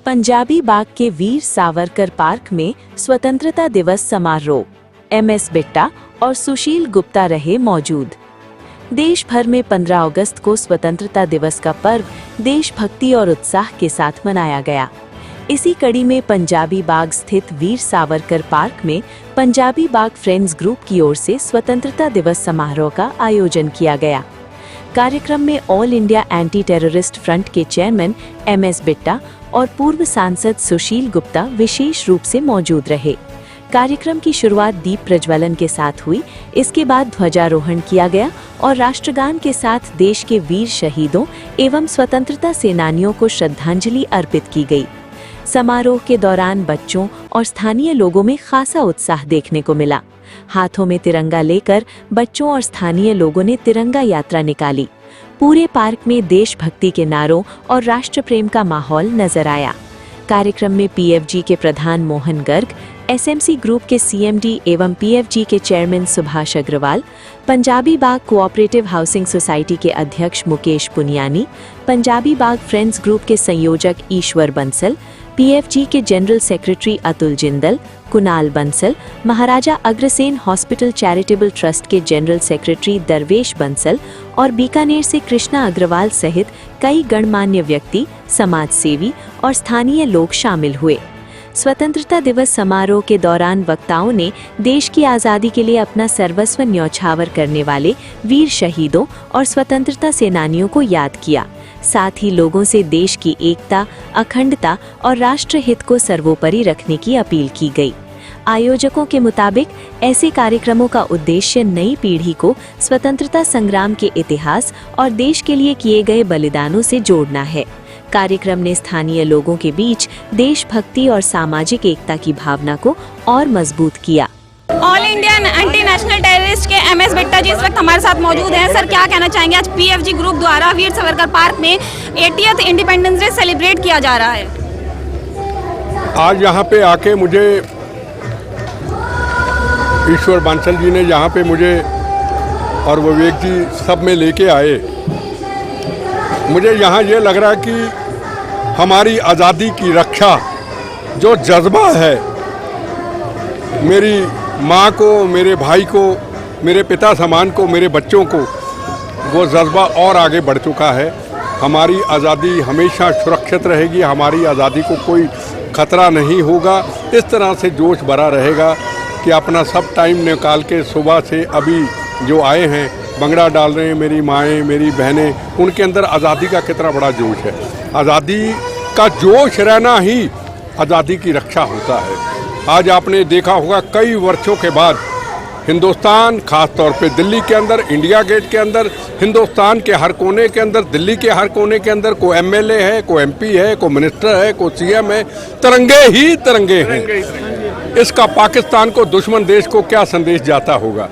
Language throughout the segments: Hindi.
पंजाबी बाग के वीर सावरकर पार्क में स्वतंत्रता दिवस समारोह, MS बिट्टा और सुशील गुप्ता रहे मौजूद। देश भर में 15 अगस्त को स्वतंत्रता दिवस का पर्व देशभक्ति और उत्साह के साथ मनाया गया। इसी कड़ी में पंजाबी बाग स्थित वीर सावरकर पार्क में पंजाबी बाग फ्रेंड्स ग्रुप की ओर से स्वतंत्रता दिवस समारोह का आयोजन किया गया। कार्यक्रम में all India anti terrorist front के चेयरमैन MS बिट्टा और पूर्व सांसद सुशील गुप्ता विशेष रूप से मौजूद रहे। कार्यक्रम की शुरुआत दीप प्रज्वलन के साथ हुई। इसके बाद ध्वजारोहण किया गया और राष्ट्रगान के साथ देश के वीर शहीदों एवं स्वतंत्रता सेनानियों को श्रद्धांजलि अर्पित की गई। समारोह के दौरान बच्चों और स्थानीय लोगों में खासा उत्साह देखने को मिला। हाथों में तिरंगा लेकर बच्चों और स्थानीय लोगों ने तिरंगा यात्रा निकाली। पूरे पार्क में देशभक्ति के नारों और राष्ट्र प्रेम का माहौल नजर आया। कार्यक्रम में PFG के प्रधान मोहन गर्ग, SMC ग्रुप के CMD एवं PFG के चेयरमैन सुभाष अग्रवाल, पंजाबी बाग कोऑपरेटिव हाउसिंग सोसाइटी के अध्यक्ष मुकेश पुनियानी, पंजाबी बाग फ्रेंड्स ग्रुप के संयोजक ईश्वर बंसल, PFG के general secretary Atul Jindal, Kunal Bansal, Maharaja Agrasen hospital charitable trust के जनरल सेक्रेटरी दरवेश बंसल और बीकानेर से कृष्णा अग्रवाल सहित कई गणमान्य व्यक्ति, समाज सेवी और स्थानीय लोग शामिल हुए। स्वतंत्रता दिवस समारोह के दौरान वक्ताओं ने देश की आज़ादी के लिए अपना सर्वस्व न्यौछावर करने वाले वीर शहीदों और स्वतंत्रता सेनानियों को याद किया। साथ ही लोगों से देश की एकता, अखंडता और राष्ट्र हित को सर्वोपरि रखने की अपील की गई। आयोजकों के मुताबिक ऐसे कार्यक्रमों का उद्देश्य नई पीढ़ी को स्वतंत्रता संग्राम के इतिहास और देश के लिए किए गए बलिदानों से जोड़ना है। कार्यक्रम ने स्थानीय लोगों के बीच देशभक्ति और सामाजिक एकता की भावना को और मजबूत किया। All India anti national terrorist के MS बिट्टा जी इस वक्त हमारे साथ मौजूद हैं। सर, क्या कहना चाहेंगे? आज PFG ग्रुप द्वारा वीर सावरकर पार्क में 80th इंडिपेंडेंस डे सेलिब्रेट किया जा रहा है। आज यहाँ पे आके मुझे ईश्वर बंसल जी ने यहाँ पे मुझे और विवेक जी सब में लेके आए। मुझे यहाँ ये लग रहा है कि हमारी आज़ादी की रक्षा जो जज्बा है, मेरी माँ को, मेरे भाई को, मेरे पिता समान को, मेरे बच्चों को, वो जज्बा और आगे बढ़ चुका है। हमारी आज़ादी हमेशा सुरक्षित रहेगी, हमारी आज़ादी को कोई खतरा नहीं होगा। इस तरह से जोश भरा रहेगा कि अपना सब टाइम निकाल के सुबह से अभी जो आए हैं, भंगड़ा डाल रहे हैं मेरी माएँ, मेरी बहनें, उनके अंदर आज़ादी का कितना बड़ा जोश है। आज़ादी का जोश रहना ही आज़ादी की रक्षा होता है। आज आपने देखा होगा कई वर्षों के बाद हिंदुस्तान, खास तौर पे दिल्ली के अंदर, इंडिया गेट के अंदर, हिंदुस्तान के हर कोने के अंदर, दिल्ली के हर कोने के अंदर कोई MLA है, कोई MP है, कोई मिनिस्टर है, कोई CM है, तिरंगे ही तिरंगे हैं। इसका पाकिस्तान को, दुश्मन देश को क्या संदेश जाता होगा?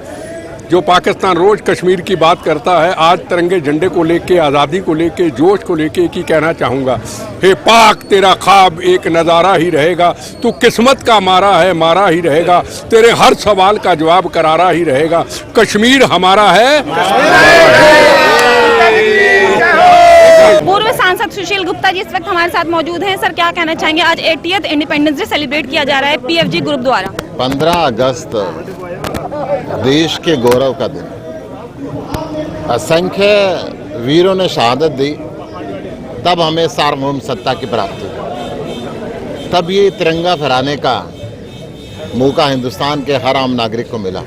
जो पाकिस्तान रोज कश्मीर की बात करता है, आज तिरंगे झंडे को लेके, आज़ादी को लेके, जोश को लेके की कहना चाहूँगा, हे पाक तेरा ख्वाब एक नज़ारा ही रहेगा, तू किस्मत का मारा है, मारा ही रहेगा, तेरे हर सवाल का जवाब करारा ही रहेगा, कश्मीर हमारा है। पूर्व सांसद सुशील गुप्ता जी इस वक्त हमारे साथ मौजूद हैं। सर, क्या कहना चाहेंगे? आज 80th इंडिपेंडेंस डे सेलिब्रेट किया जा रहा है PFG ग्रुप द्वारा। 15 अगस्त देश के गौरव का दिन। असंख्य वीरों ने शहादत दी, तब हमें सार्वभौम सत्ता की प्राप्ति हुई। तब ये तिरंगा फहराने का मौका हिंदुस्तान के हर आम नागरिक को मिला।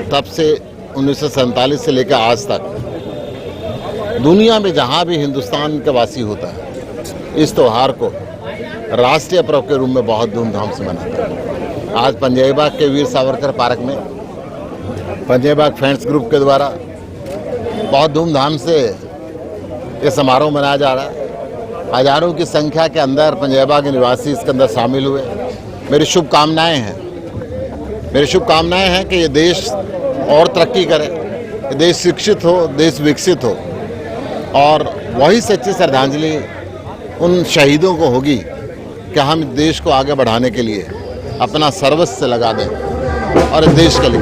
तब से 1947 से लेकर आज तक दुनिया में जहाँ भी हिंदुस्तान का वासी होता है, इस त्यौहार को राष्ट्रीय पर्व के रूप में बहुत धूमधाम से मनाता है। आज पंजाबी बाग के वीर सावरकर पार्क में पंजाबी बाग फ्रेंड्स ग्रुप के द्वारा बहुत धूमधाम से ये समारोह मनाया जा रहा है। हजारों की संख्या के अंदर पंजाबी बाग के निवासी इसके अंदर शामिल हुए। मेरी शुभकामनाएं हैं कि ये देश और तरक्की करे, ये देश शिक्षित हो, देश विकसित हो, और वही सच्ची श्रद्धांजलि उन शहीदों को होगी कि हम देश को आगे बढ़ाने के लिए अपना सर्वस्व लगा दें और देश के लिए।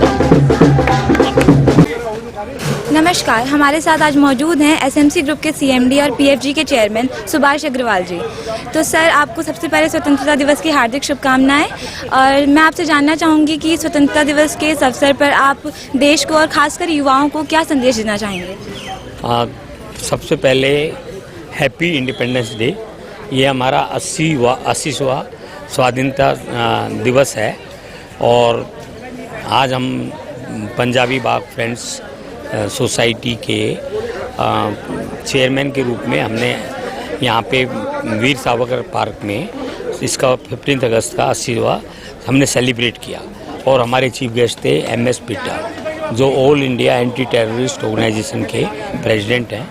नमस्कार, हमारे साथ आज मौजूद हैं एसएमसी ग्रुप के सीएमडी और पीएफजी के चेयरमैन सुभाष अग्रवाल जी। तो सर, आपको सबसे पहले स्वतंत्रता दिवस की हार्दिक शुभकामनाएं। और मैं आपसे जानना चाहूँगी कि स्वतंत्रता दिवस के इस अवसर पर आप देश को और खासकर युवाओं को क्या संदेश देना चाहेंगे? सबसे पहले हैप्पी इंडिपेंडेंस डे। ये हमारा 80वां स्वाधीनता दिवस है और आज हम पंजाबी बाग फ्रेंड्स सोसाइटी के चेयरमैन के रूप में हमने यहाँ पे वीर सावरकर पार्क में इसका 15 अगस्त का 80वां हमने सेलिब्रेट किया। और हमारे चीफ गेस्ट थे MS बिट्टा, जो All India anti terrorist organisation के प्रेसिडेंट हैं,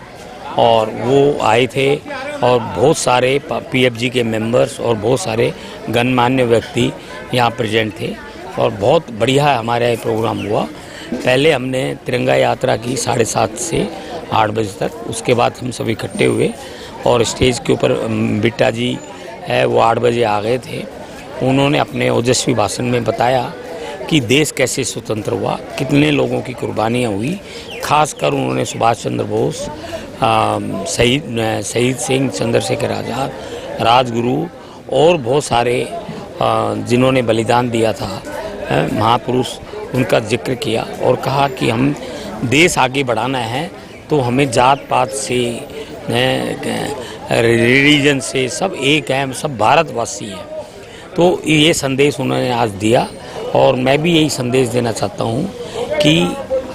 और वो आए थे और बहुत सारे PFG के मेंबर्स और बहुत सारे गणमान्य व्यक्ति यहाँ प्रेजेंट थे और बहुत बढ़िया हमारा ये प्रोग्राम हुआ। पहले हमने तिरंगा यात्रा की 7:30 से 8 बजे तक, उसके बाद हम सभी इकट्ठे हुए और स्टेज के ऊपर बिट्टा जी है वो 8 बजे आ गए थे। उन्होंने अपने ओजस्वी भाषण में बताया कि देश कैसे स्वतंत्र हुआ, कितने लोगों की कुर्बानियाँ हुई। खासकर उन्होंने सुभाष चंद्र बोस, शहीद सिंह, चंद्रशेखर आज़ाद, राजगुरु और बहुत सारे जिन्होंने बलिदान दिया था महापुरुष, उनका जिक्र किया और कहा कि हम देश आगे बढ़ाना है तो हमें जात पात से, रिलीजन से सब एक हैं, सब भारतवासी हैं। तो ये संदेश उन्होंने आज दिया और मैं भी यही संदेश देना चाहता हूँ कि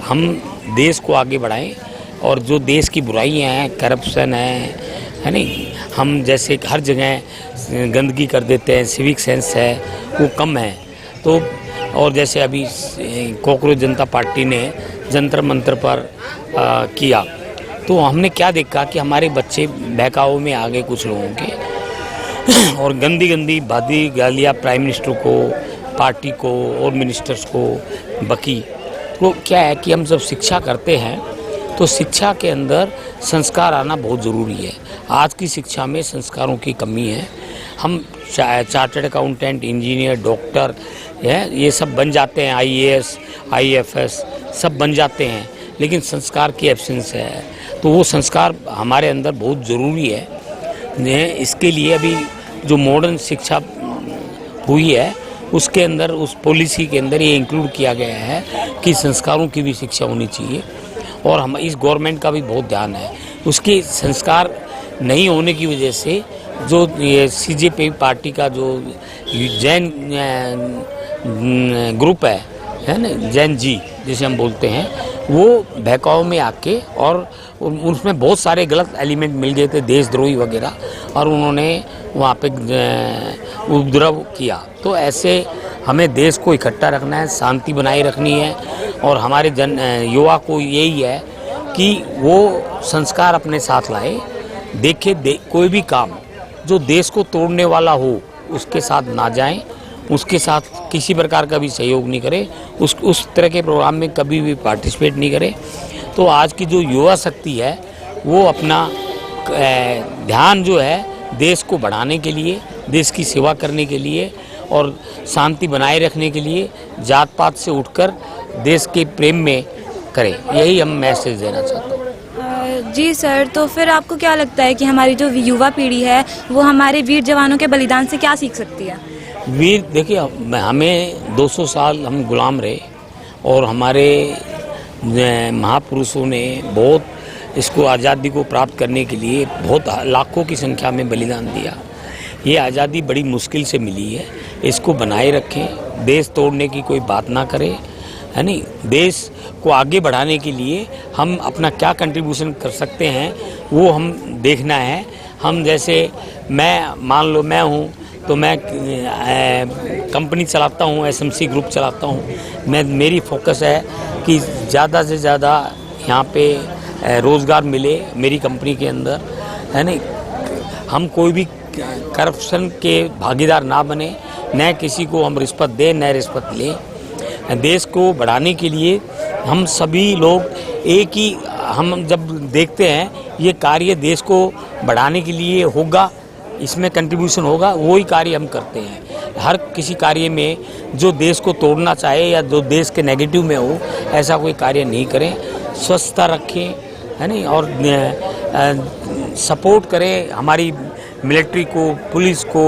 हम देश को आगे बढ़ाएं और जो देश की बुराइयाँ हैं, करप्शन है नहीं, हम जैसे हर जगह गंदगी कर देते हैं, सिविक सेंस है वो कम है। तो और जैसे अभी कॉकरोच जनता पार्टी ने जंतर मंतर पर किया, तो हमने क्या देखा कि हमारे बच्चे बहकावे में आ गए कुछ लोगों के और गंदी गंदी बादी गालियाँ प्राइम मिनिस्टर को, पार्टी को और मिनिस्टर्स को बकी। तो क्या है कि हम जब शिक्षा करते हैं तो शिक्षा के अंदर संस्कार आना बहुत ज़रूरी है। आज की शिक्षा में संस्कारों की कमी है। हम चार्टर्ड अकाउंटेंट, इंजीनियर, डॉक्टर ये सब बन जाते हैं, IAS, IFS सब बन जाते हैं, लेकिन संस्कार की एब्सेंस है। तो वो संस्कार हमारे अंदर बहुत ज़रूरी है। इसके लिए अभी जो मॉडर्न शिक्षा हुई है उसके अंदर, उस पॉलिसी के अंदर ये इंक्लूड किया गया है कि संस्कारों की भी शिक्षा होनी चाहिए और हम इस गवर्नमेंट का भी बहुत ध्यान है। उसके संस्कार नहीं होने की वजह से जो ये CJP पार्टी का जो जैन ग्रुप है ना, जैन जी जिसे हम बोलते हैं, वो बहकाव में आके और उसमें बहुत सारे गलत एलिमेंट मिल गए थे, देशद्रोही वगैरह, और उन्होंने वहाँ पे उपद्रव किया। तो ऐसे हमें देश को इकट्ठा रखना है, शांति बनाए रखनी है और हमारे युवा को यही है कि वो संस्कार अपने साथ लाए। कोई भी काम जो देश को तोड़ने वाला हो उसके साथ ना जाएं, उसके साथ किसी प्रकार का भी सहयोग नहीं करें, उस तरह के प्रोग्राम में कभी भी पार्टिसिपेट नहीं करें। तो आज की जो युवा शक्ति है वो अपना ध्यान जो है देश को बढ़ाने के लिए, देश की सेवा करने के लिए और शांति बनाए रखने के लिए जात पात से उठकर देश के प्रेम में करें। यही हम मैसेज देना चाहते हैं। जी सर, तो फिर आपको क्या लगता है कि हमारी जो युवा पीढ़ी है वो हमारे वीर जवानों के बलिदान से क्या सीख सकती है? वीर, देखिए, हमें 200 साल हम गुलाम रहे और हमारे महापुरुषों ने बहुत इसको आज़ादी को प्राप्त करने के लिए बहुत लाखों की संख्या में बलिदान दिया। ये आज़ादी बड़ी मुश्किल से मिली है, इसको बनाए रखें, देश तोड़ने की कोई बात ना करें, है नहीं। देश को आगे बढ़ाने के लिए हम अपना क्या कंट्रीब्यूशन कर सकते हैं वो हम देखना है। हम जैसे मान लो मैं हूँ तो मैं कंपनी चलाता हूँ, SMC ग्रुप चलाता हूँ। मेरी फोकस है कि ज़्यादा से ज़्यादा यहाँ पे रोज़गार मिले मेरी कंपनी के अंदर, है नहीं। हम कोई भी करप्शन के भागीदार ना बने, न किसी को हम रिश्वत दें न रिश्वत लें। देश को बढ़ाने के लिए हम सभी लोग एक ही, हम जब देखते हैं ये कार्य देश को बढ़ाने के लिए होगा, इसमें कंट्रीब्यूशन होगा, वही कार्य हम करते हैं। हर किसी कार्य में जो देश को तोड़ना चाहे या जो देश के नेगेटिव में हो, ऐसा कोई कार्य नहीं करें। स्वच्छता रखें, है नहीं, और सपोर्ट करें हमारी मिलिट्री को, पुलिस को,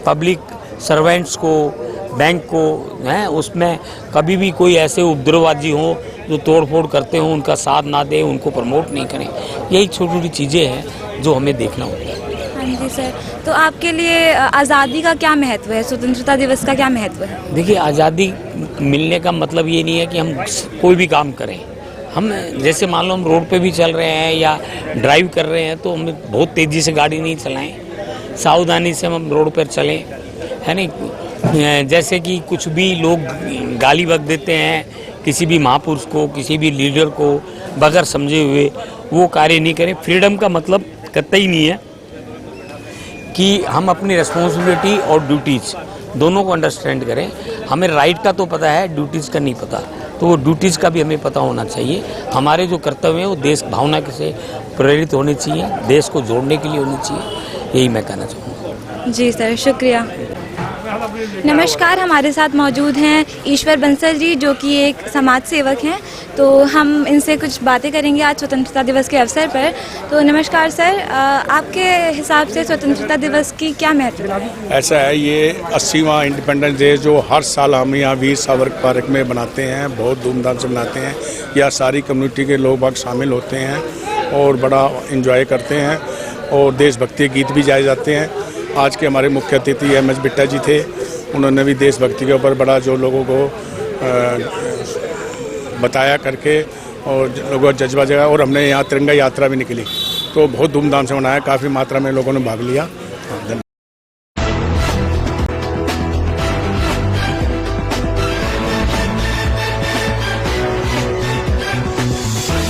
पब्लिक सर्वेंट्स को, बैंक को, हैं, उसमें कभी भी कोई ऐसे उपद्रववादी हों जो तोड़फोड़ करते हों उनका साथ ना दें, उनको प्रमोट नहीं करें। यही छोटी छोटी चीज़ें हैं जो हमें देखना होता है। हाँ जी सर, तो आपके लिए आज़ादी का क्या महत्व है, स्वतंत्रता दिवस का क्या महत्व है? देखिए, आज़ादी मिलने का मतलब ये नहीं है कि हम कोई भी काम करें। हम जैसे मान लो हम रोड पे भी चल रहे हैं या ड्राइव कर रहे हैं तो हमें बहुत तेज़ी से गाड़ी नहीं चलाएं, सावधानी से हम रोड पर चलें, है नहीं। जैसे कि कुछ भी लोग गाली बक देते हैं किसी भी महापुरुष को, किसी भी लीडर को बगैर समझे हुए, वो कार्य नहीं करें। फ्रीडम का मतलब कतई नहीं है कि हम अपनी रिस्पॉन्सिबिलिटी और ड्यूटीज़ दोनों को अंडरस्टैंड करें। हमें राइट का तो पता है, ड्यूटीज़ का नहीं पता, तो वो ड्यूटीज़ का भी हमें पता होना चाहिए। हमारे जो कर्तव्य हैं वो देश भावना से प्रेरित होने चाहिए, देश को जोड़ने के लिए होनी चाहिए। यही मैं कहना चाहूँगा। जी सर, शुक्रिया। नमस्कार, हमारे साथ मौजूद हैं ईश्वर बंसल जी, जो कि एक समाज सेवक हैं। तो हम इनसे कुछ बातें करेंगे आज स्वतंत्रता दिवस के अवसर पर। तो नमस्कार सर, आपके हिसाब से स्वतंत्रता दिवस की क्या महत्व है? ऐसा है, ये 80वां इंडिपेंडेंस डे जो हर साल हम यहाँ वीर सावरकर पार्क में बनाते हैं, बहुत धूमधाम से बनाते हैं। यहाँ सारी कम्युनिटी के लोग बाग शामिल होते हैं और बड़ा इंजॉय करते हैं और देशभक्ति गीत भी गाए जाते हैं। आज के हमारे मुख्य अतिथि MS बिट्टा जी थे, उन्होंने भी देशभक्ति के ऊपर बड़ा जो लोगों को बताया करके और लोगों का जज्बा जगा, और हमने यहाँ तिरंगा यात्रा भी निकली तो बहुत धूमधाम से मनाया, काफ़ी मात्रा में लोगों ने भाग लिया।